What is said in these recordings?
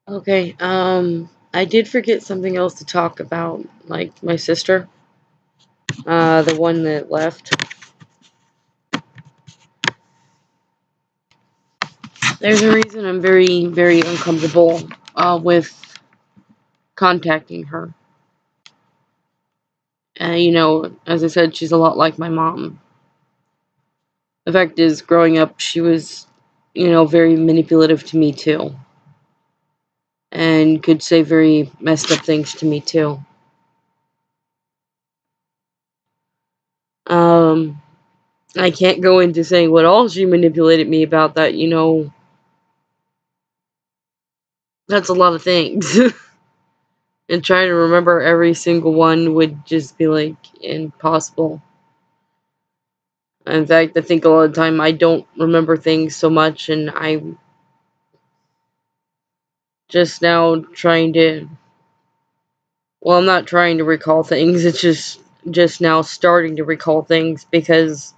Okay, I did forget something else to talk about, like my sister, the one that left. There's a reason I'm very, very uncomfortable with contacting her. As I said, she's a lot like my mom. The fact is, growing up, she was, very manipulative to me too, and could say very messed up things to me too. Um, I can't go into saying what all she manipulated me about that, that's a lot of things. And trying to remember every single one would just be like impossible. In fact, I think a lot of the time I don't remember things so much, and I'm just now trying to. Well, I'm not trying to recall things. It's just now starting to recall things because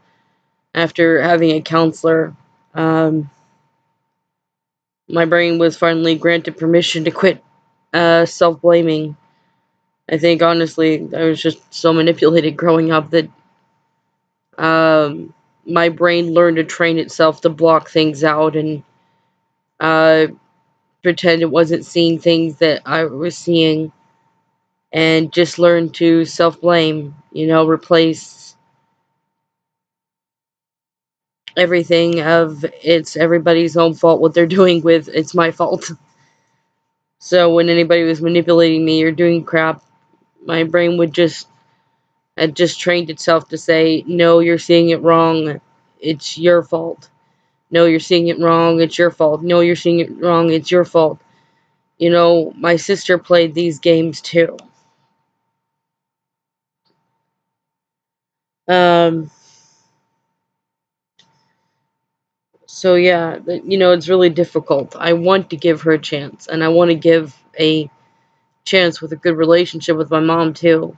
after having a counselor, um, my brain was finally granted permission to quit self blaming. I think honestly, I was just so manipulated growing up that um, my brain learned to train itself to block things out and uh, pretend it wasn't seeing things that I was seeing, and just learn to self blame, replace everything of it's everybody's own fault what they're doing with it's my fault. So when anybody was manipulating me or doing crap, my brain would just had just trained itself to say, no, you're seeing it wrong, it's your fault. No, you're seeing it wrong, it's your fault. No, you're seeing it wrong, it's your fault. My sister played these games too. Um, so yeah, it's really difficult. I want to give her a chance, and I want to give a chance with a good relationship with my mom too.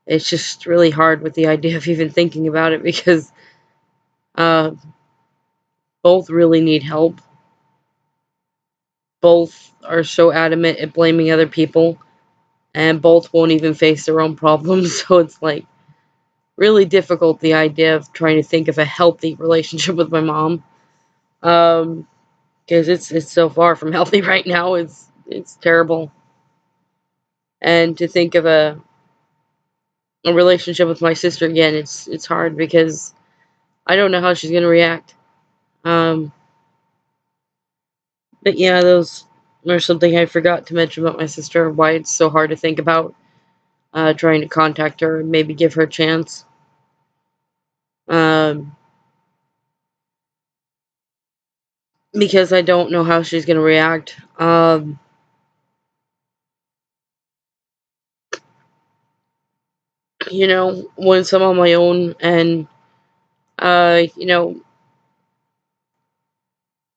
It's just really hard with the idea of even thinking about it because uh, both really need help. Both are so adamant at blaming other people, and both won't even face their own problems. So it's like really difficult the idea of trying to think of a healthy relationship with my mom. Because it's so far from healthy right now. It's terrible. And to think of a relationship with my sister again, it's hard because I don't know how she's gonna react. Um, but yeah, those are something I forgot to mention about my sister. Why it's so hard to think about trying to contact her and maybe give her a chance. Um, because I don't know how she's gonna react. Once I'm on my own and uh, you know,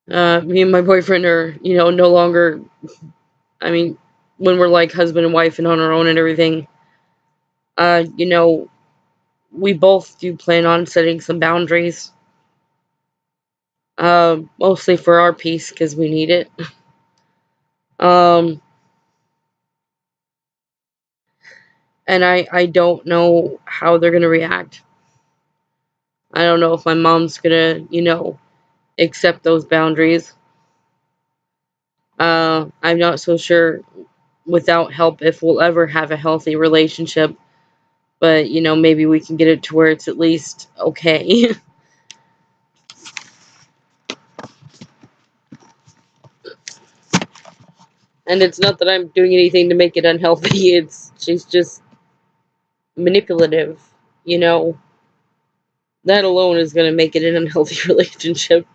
me and my boyfriend are, no longer. I mean, when we're like husband and wife and on our own and everything, uh, you know, we both do plan on setting some boundaries. Mostly for our peace because we need it. Um, and I don't know how they're gonna react. I don't know if my mom's gonna, accept those boundaries. I'm not so sure without help if we'll ever have a healthy relationship, but maybe we can get it to where it's at least okay. And it's not that I'm doing anything to make it unhealthy. It's she's just manipulative, you know. That alone is going to make it an unhealthy relationship.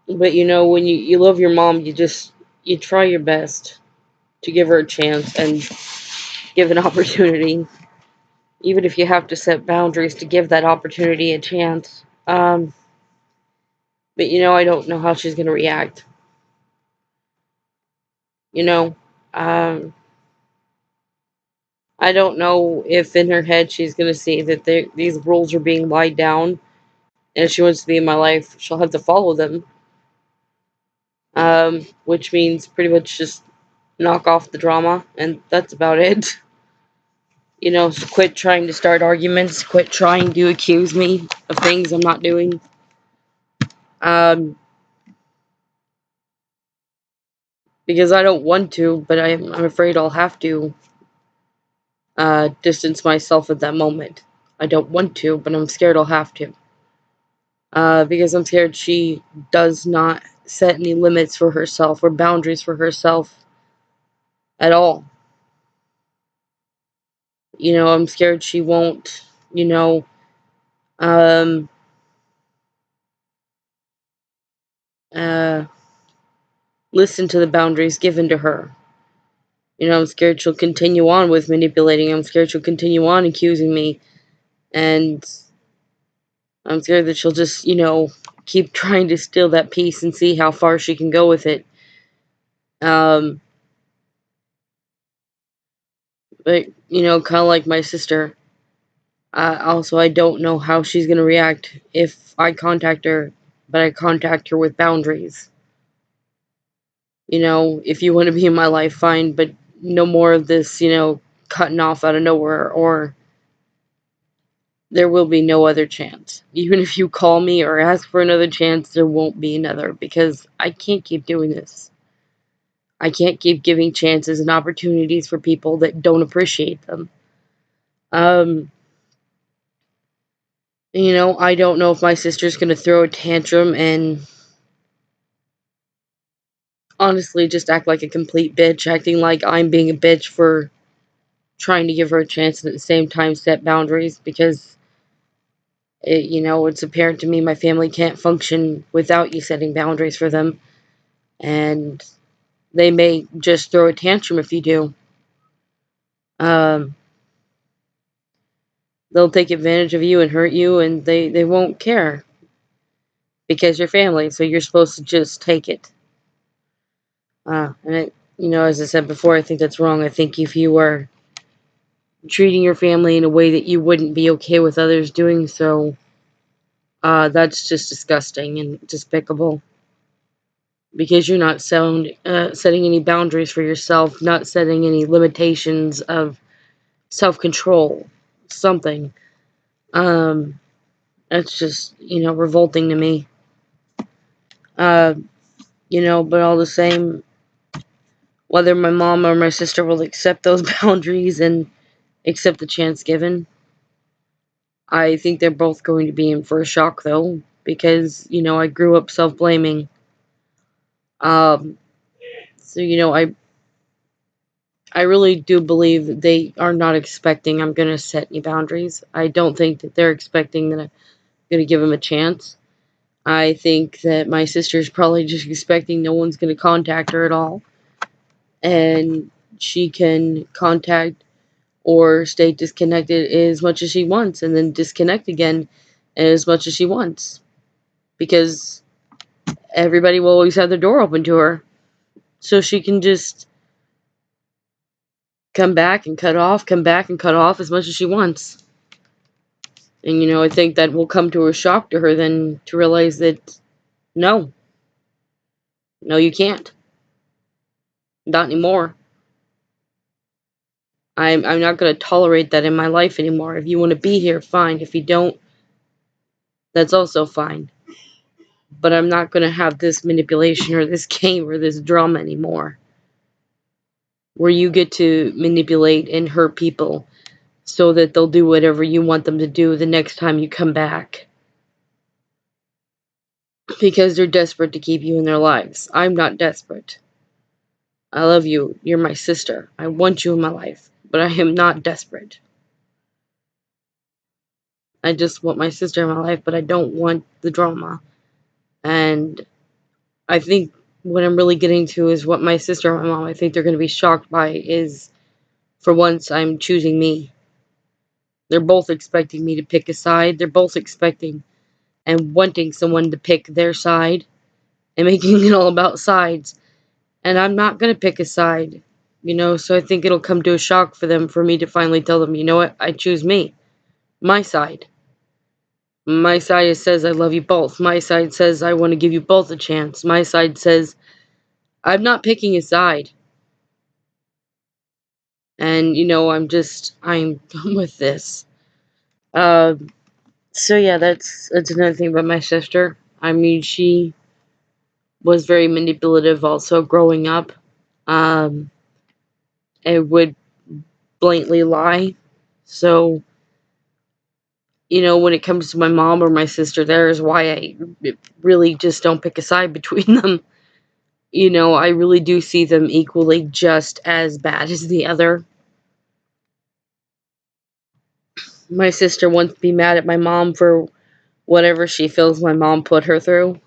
But when you love your mom, you try your best to give her a chance and give an opportunity, even if you have to set boundaries to give that opportunity a chance. But I don't know how she's going to react. You know, um, I don't know if in her head she's going to see that these rules are being laid down, and if she wants to be in my life, she'll have to follow them. which means pretty much just knock off the drama, and that's about it. So quit trying to start arguments, quit trying to accuse me of things I'm not doing. Because I don't want to, but I'm afraid I'll have to distance myself at that moment. I don't want to, but I'm scared I'll have to. Because I'm scared she does not set any limits for herself or boundaries for herself at all. I'm scared she won't, um, uh, listen to the boundaries given to her. I'm scared she'll continue on with manipulating. I'm scared she'll continue on accusing me. And I'm scared that she'll just, keep trying to steal that peace and see how far she can go with it. Um, but, kind of like my sister. Also, I don't know how she's going to react if I contact her, but I contact her with boundaries. If you want to be in my life, fine, but no more of this, cutting off out of nowhere, or there will be no other chance. Even if you call me or ask for another chance, there won't be another, because I can't keep doing this. I can't keep giving chances and opportunities for people that don't appreciate them. Um, I don't know if my sister's gonna throw a tantrum and honestly just act like a complete bitch, acting like I'm being a bitch for trying to give her a chance and at the same time set boundaries, because it's apparent to me my family can't function without you setting boundaries for them, and they may just throw a tantrum if you do. Um, they'll take advantage of you and hurt you, and they won't care because you're family, so you're supposed to just take it. And as I said before, I think that's wrong. I think if you are treating your family in a way that you wouldn't be okay with others doing so, that's just disgusting and despicable. Because you're not setting any boundaries for yourself, not setting any limitations of self-control, something. Um, that's just, revolting to me. Uh, but all the same, whether my mom or my sister will accept those boundaries and accept the chance given, I think they're both going to be in for a shock, though, because, I grew up self-blaming. Um, so, I really do believe that they are not expecting I'm going to set any boundaries. I don't think that they're expecting that I'm going to give them a chance. I think that my sister's probably just expecting no one's going to contact her at all. And she can contact or stay disconnected as much as she wants and then disconnect again as much as she wants. Because everybody will always have the door open to her. So she can just come back and cut off, come back and cut off as much as she wants. And, I think that will come to a shock to her then to realize that no, you can't. Not anymore. I'm not going to tolerate that in my life anymore. If you want to be here, fine. If you don't, that's also fine. But I'm not going to have this manipulation or this game or this drama anymore. Where you get to manipulate and hurt people so that they'll do whatever you want them to do the next time you come back. Because they're desperate to keep you in their lives. I'm not desperate. I love you. You're my sister. I want you in my life. But I am not desperate. I just want my sister in my life, but I don't want the drama. And I think what I'm really getting to is what my sister and my mom, I think they're going to be shocked by is, for once, I'm choosing me. They're both expecting me to pick a side. They're both expecting and wanting someone to pick their side and making it all about sides. And I'm not going to pick a side, so I think it'll come to a shock for them, for me to finally tell them, you know what, I choose me. My side. My side says I love you both. My side says I want to give you both a chance. My side says I'm not picking a side. And, I'm done with this. Uh, so yeah, that's another thing about my sister. I mean, she was very manipulative also growing up. Um, and would blatantly lie. So, when it comes to my mom or my sister, there is why I really just don't pick a side between them. I really do see them equally just as bad as the other. My sister wants to be mad at my mom for whatever she feels my mom put her through.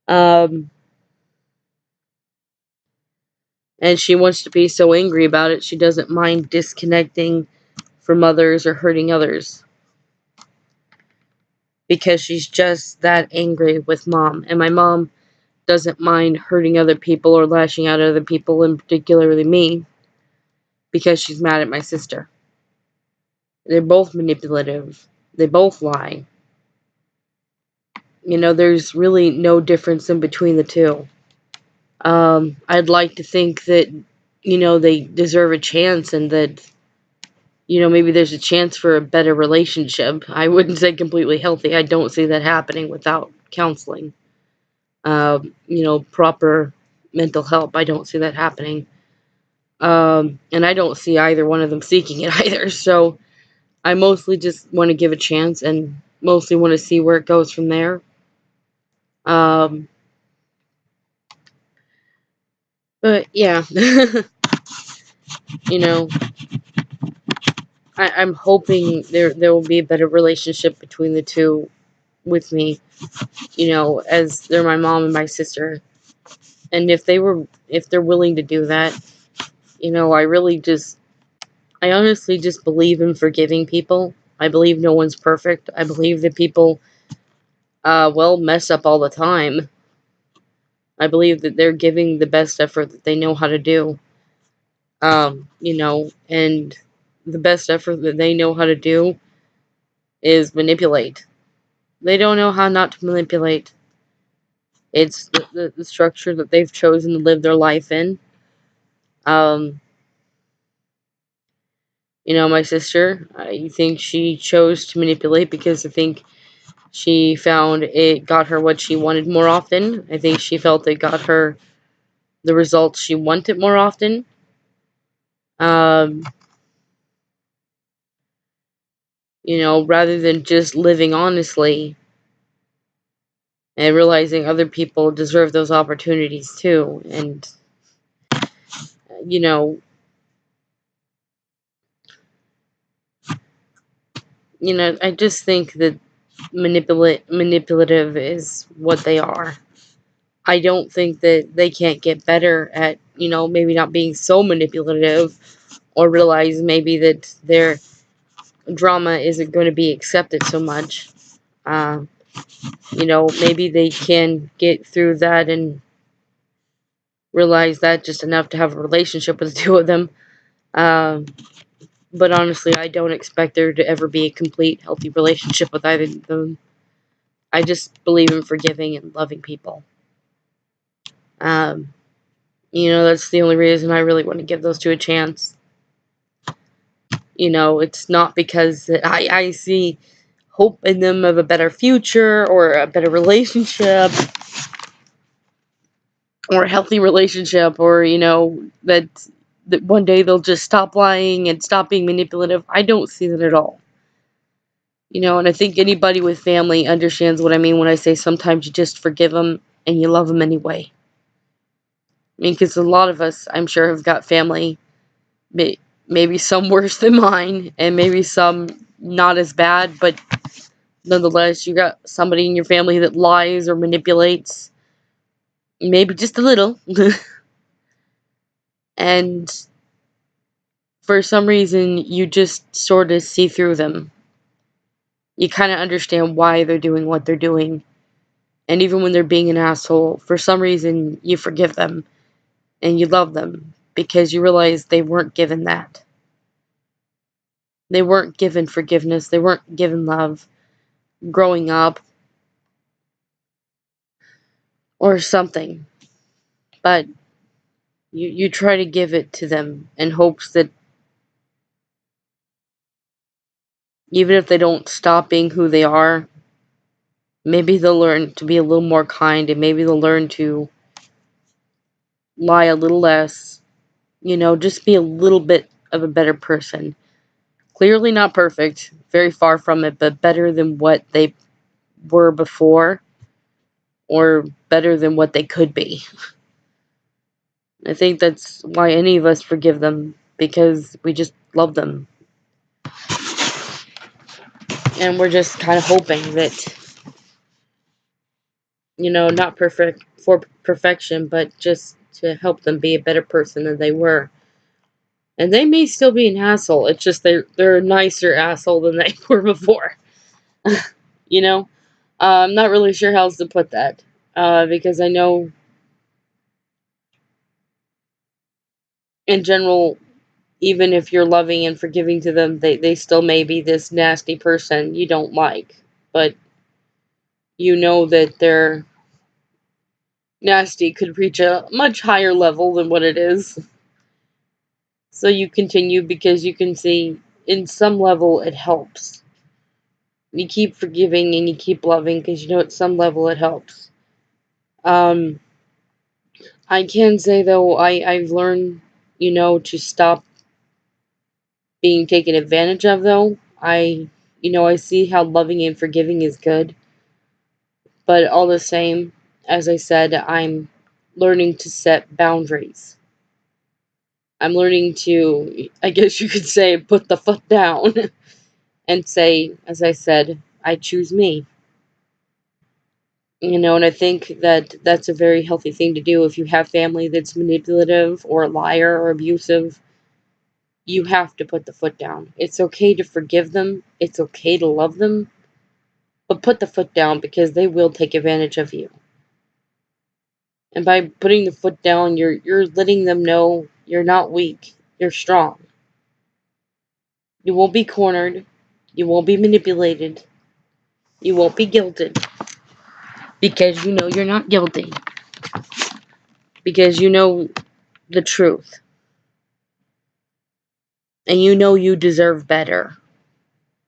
Um, and she wants to be so angry about it, she doesn't mind disconnecting from others or hurting others because she's just that angry with mom. And my mom doesn't mind hurting other people or lashing out at other people, and particularly me, because she's mad at my sister. They're both manipulative. They both lie. There's really no difference in between the two. I'd like to think that, they deserve a chance and that, maybe there's a chance for a better relationship. I wouldn't say completely healthy. I don't see that happening without counseling. Proper mental help. I don't see that happening. And I don't see either one of them seeking it either. So I mostly just want to give a chance and mostly want to see where it goes from there. Um, but yeah, you know, I'm hoping there will be a better relationship between the two with me. As they're my mom and my sister, and if they're willing to do that, I honestly just believe in forgiving people. I believe no one's perfect. I believe that people, mess up all the time. I believe that they're giving the best effort that they know how to do. And the best effort that they know how to do is manipulate. They don't know how not to manipulate. It's the structure that they've chosen to live their life in. Um, my sister, I think she chose to manipulate because I think she found it got her what she wanted more often. I think she felt it got her the results she wanted more often. Um, rather than just living honestly and realizing other people deserve those opportunities too. And, you know, I just think that manipulative is what they are. I don't think that they can't get better at, maybe not being so manipulative or realize maybe that their drama isn't going to be accepted so much. Uh, maybe they can get through that and realize that just enough to have a relationship with the two of them. Um, but honestly, I don't expect there to ever be a complete healthy relationship with either of them. I just believe in forgiving and loving people. Um, that's the only reason I really want to give those two a chance. It's not because I see hope in them of a better future or a better relationship or a healthy relationship or, that one day they'll just stop lying and stop being manipulative. I don't see that at all. And I think anybody with family understands what I mean when I say sometimes you just forgive them and you love them anyway. I mean, because a lot of us, I'm sure, have got family, maybe some worse than mine, and maybe some not as bad, but nonetheless, you got somebody in your family that lies or manipulates, maybe just a little, and for some reason, you just sort of see through them. You kind of understand why they're doing what they're doing. And even when they're being an asshole, for some reason, you forgive them and you love them because you realize they weren't given that. They weren't given forgiveness. They weren't given love growing up or something. but you try to give it to them in hopes that even if they don't stop being who they are, maybe they'll learn to be a little more kind, and maybe they'll learn to lie a little less, just be a little bit of a better person. Clearly not perfect, very far from it, but better than what they were before, or better than what they could be. I think that's why any of us forgive them, because we just love them. And we're just kind of hoping that, not perfect for perfection, but just to help them be a better person than they were. And they may still be an asshole. It's just they're a nicer asshole than they were before. you know, I'm not really sure how else to put that, because I know in general, even if you're loving and forgiving to them, they still may be this nasty person you don't like. But you know that their nasty could reach a much higher level than what it is. So you continue because you can see in some level it helps. You keep forgiving and you keep loving because you know at some level it helps. Um, I can say though I've learned, to stop being taken advantage of though. I see how loving and forgiving is good, but all the same, as I said, I'm learning to set boundaries. I'm learning to, I guess you could say, put the foot down and say, as I said, I choose me. And I think that that's a very healthy thing to do. If you have family that's manipulative or a liar or abusive, you have to put the foot down. It's okay to forgive them, it's okay to love them, but put the foot down because they will take advantage of you. And by putting the foot down, you're letting them know you're not weak, you're strong. You won't be cornered, you won't be manipulated, you won't be guilted because you know you're not guilty. Because you know the truth. And you know you deserve better.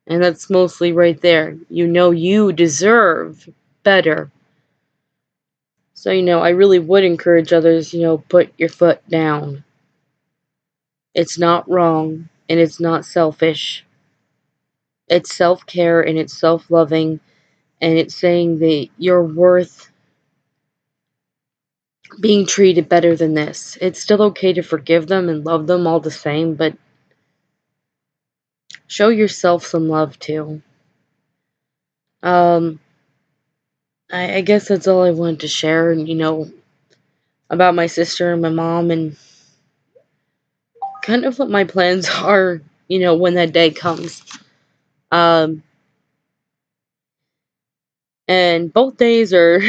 And that's mostly right there. You know you deserve better. So, I really would encourage others, put your foot down. It's not wrong and it's not selfish. It's self-care and it's self-loving, and it's saying that you're worth being treated better than this. It's still okay to forgive them and love them all the same, but show yourself some love too. Um, I guess that's all I wanted to share, about my sister and my mom and kind of what my plans are, when that day comes. Um, and both days are,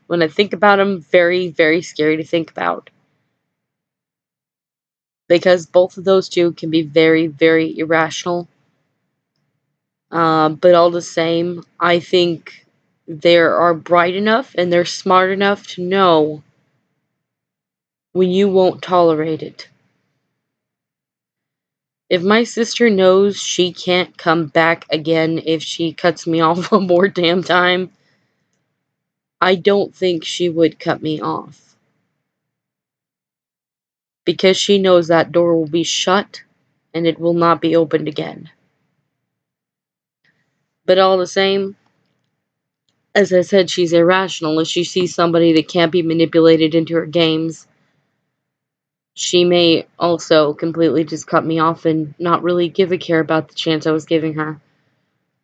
when I think about them, very, very scary to think about. Because both of those two can be very, very irrational. But all the same, I think they are bright enough and they're smart enough to know when you won't tolerate it. If my sister knows she can't come back again if she cuts me off one more damn time, I don't think she would cut me off. Because she knows that door will be shut and it will not be opened again. But all the same, as I said, she's irrational. If she sees somebody that can't be manipulated into her games, she may also completely just cut me off and not really give a care about the chance I was giving her.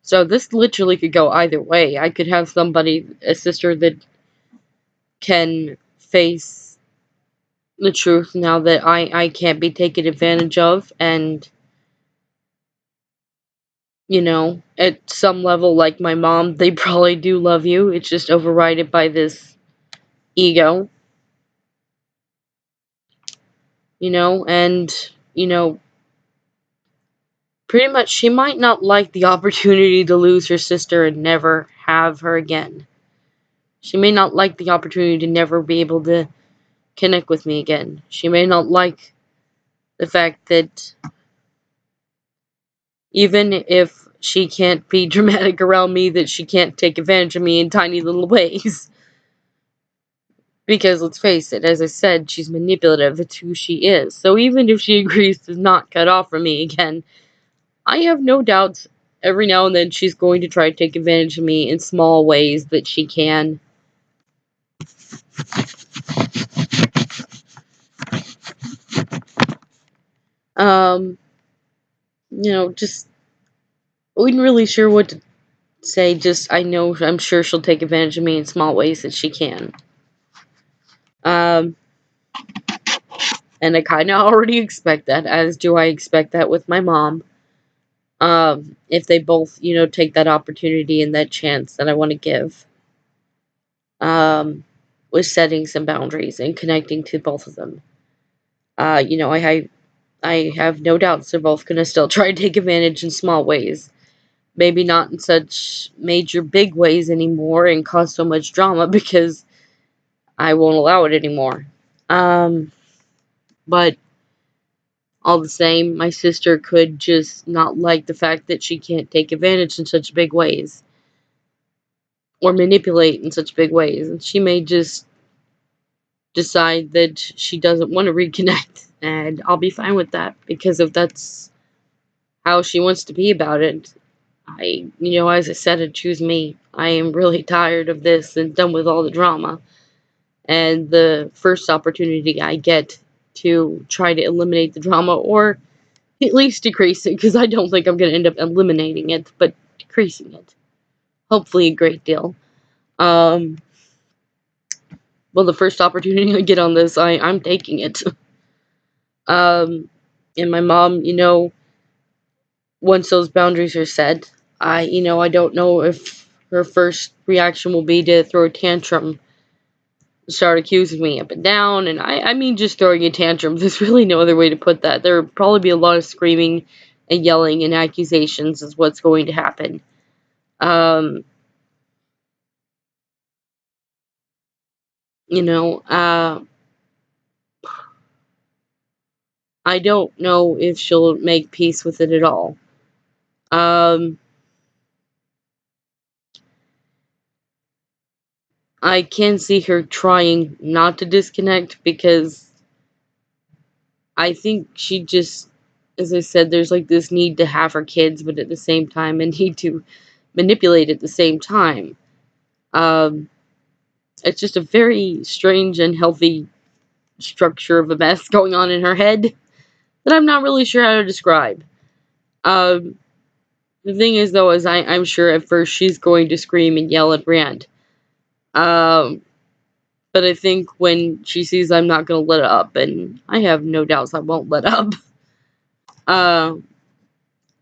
So this literally could go either way. I could have somebody, a sister that can face the truth now that I can't be taken advantage of, and at some level, like my mom, they probably do love you. It's just overridden by this ego, and pretty much she might not like the opportunity to lose her sister and never have her again. She may not like the opportunity to never be able to connect with me again. She may not like the fact that even if she can't be dramatic around me, that she can't take advantage of me in tiny little ways. Because let's face it, as I said, she's manipulative. It's who she is. So even if she agrees to not cut off from me again, I have no doubts every now and then she's going to try to take advantage of me in small ways that she can. Um, just wasn't really sure what to say. Just I'm sure she'll take advantage of me in small ways that she can. Um, and I kind of already expect that, as do I expect that with my mom. If they both, take that opportunity and that chance that I want to give, with setting some boundaries and connecting to both of them. I have no doubts they're both gonna still try to take advantage in small ways. Maybe not in such major big ways anymore and cause so much drama because I won't allow it anymore. Um, but all the same, my sister could just not like the fact that she can't take advantage in such big ways or manipulate in such big ways. And she may just decide that she doesn't want to reconnect. And I'll be fine with that because if that's how she wants to be about it, as I said, I'd choose me. I am really tired of this and done with all the drama. And the first opportunity I get to try to eliminate the drama or at least decrease it, because I don't think I'm going to end up eliminating it, but decreasing it. Hopefully a great deal. Well, the first opportunity I get on this, I'm taking it. And my mom, once those boundaries are set, I don't know if her first reaction will be to throw a tantrum, start accusing me up and down, and I mean just throwing a tantrum. There's really no other way to put that. There will probably be a lot of screaming and yelling and accusations is what's going to happen. Um, you know, uh, I don't know if she'll make peace with it at all. Um, I can see her trying not to disconnect because I think she just, as I said, there's like this need to have her kids, but at the same time, a need to manipulate at the same time. Um, it's just a very strange and healthy structure of a mess going on in her head that I'm not really sure how to describe. Um, the thing is, though, is I'm sure at first she's going to scream and yell and rant. Um, but I think when she sees I'm not going to let up, and I have no doubts I won't let up, uh,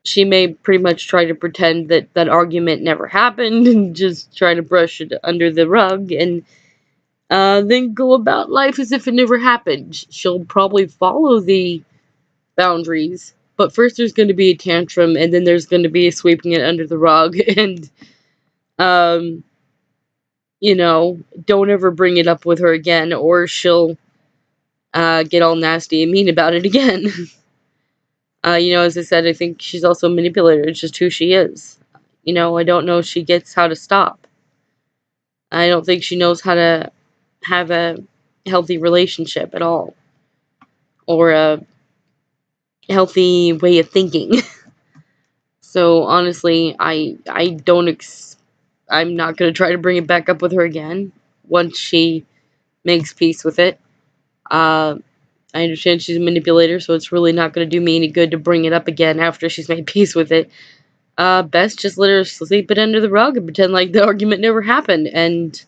she may pretty much try to pretend that that argument never happened and just try to brush it under the rug and then go about life as if it never happened. She'll probably follow the boundaries, but first there's going to be a tantrum, and then there's going to be a sweeping it under the rug, and um, don't ever bring it up with her again, or she'll get all nasty and mean about it again. As I said, I think she's also a manipulator. It's just who she is. I don't know if she gets how to stop. I don't think she knows how to have a healthy relationship at all, or a healthy way of thinking. So honestly, I don't I'm not gonna try to bring it back up with her again once she makes peace with it. Uh, I understand she's a manipulator, so it's really not gonna do me any good to bring it up again after she's made peace with it. Best just let her sleep it under the rug and pretend like the argument never happened and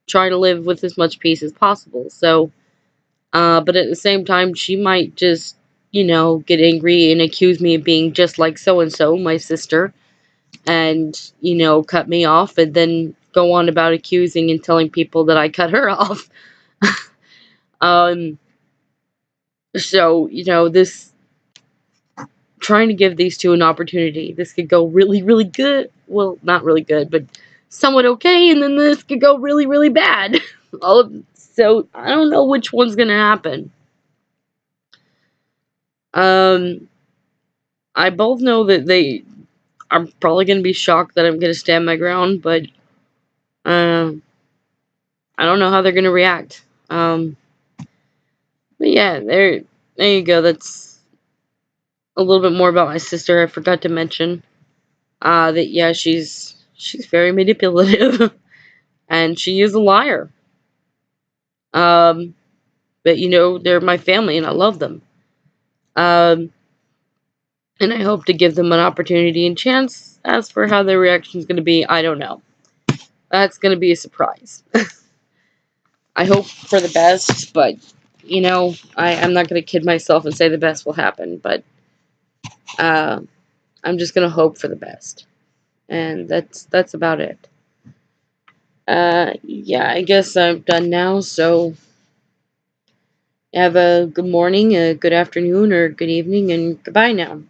try to live with as much peace as possible. So, but at the same time, she might just, get angry and accuse me of being just like so and so, my sister, and, cut me off and then go on about accusing and telling people that I cut her off. um, so, this trying to give these two an opportunity. This could go really, really good. Well, not really good, but somewhat okay, and then this could go really, really bad. All of So I don't know which one's gonna happen. I both know that they are probably gonna be shocked that I'm gonna stand my ground, but uh, I don't know how they're gonna react. But yeah, there you go. That's a little bit more about my sister. I forgot to mention that yeah, she's very manipulative and she is a liar. Um, but they're my family and I love them. Um, and I hope to give them an opportunity and chance. As for how their reaction is going to be, I don't know. That's going to be a surprise. I hope for the best, but I'm not going to kid myself and say the best will happen. But uh, I'm just going to hope for the best, and that's about it. Yeah, I guess I'm done now. So have a good morning, a good afternoon, or good evening, and goodbye now.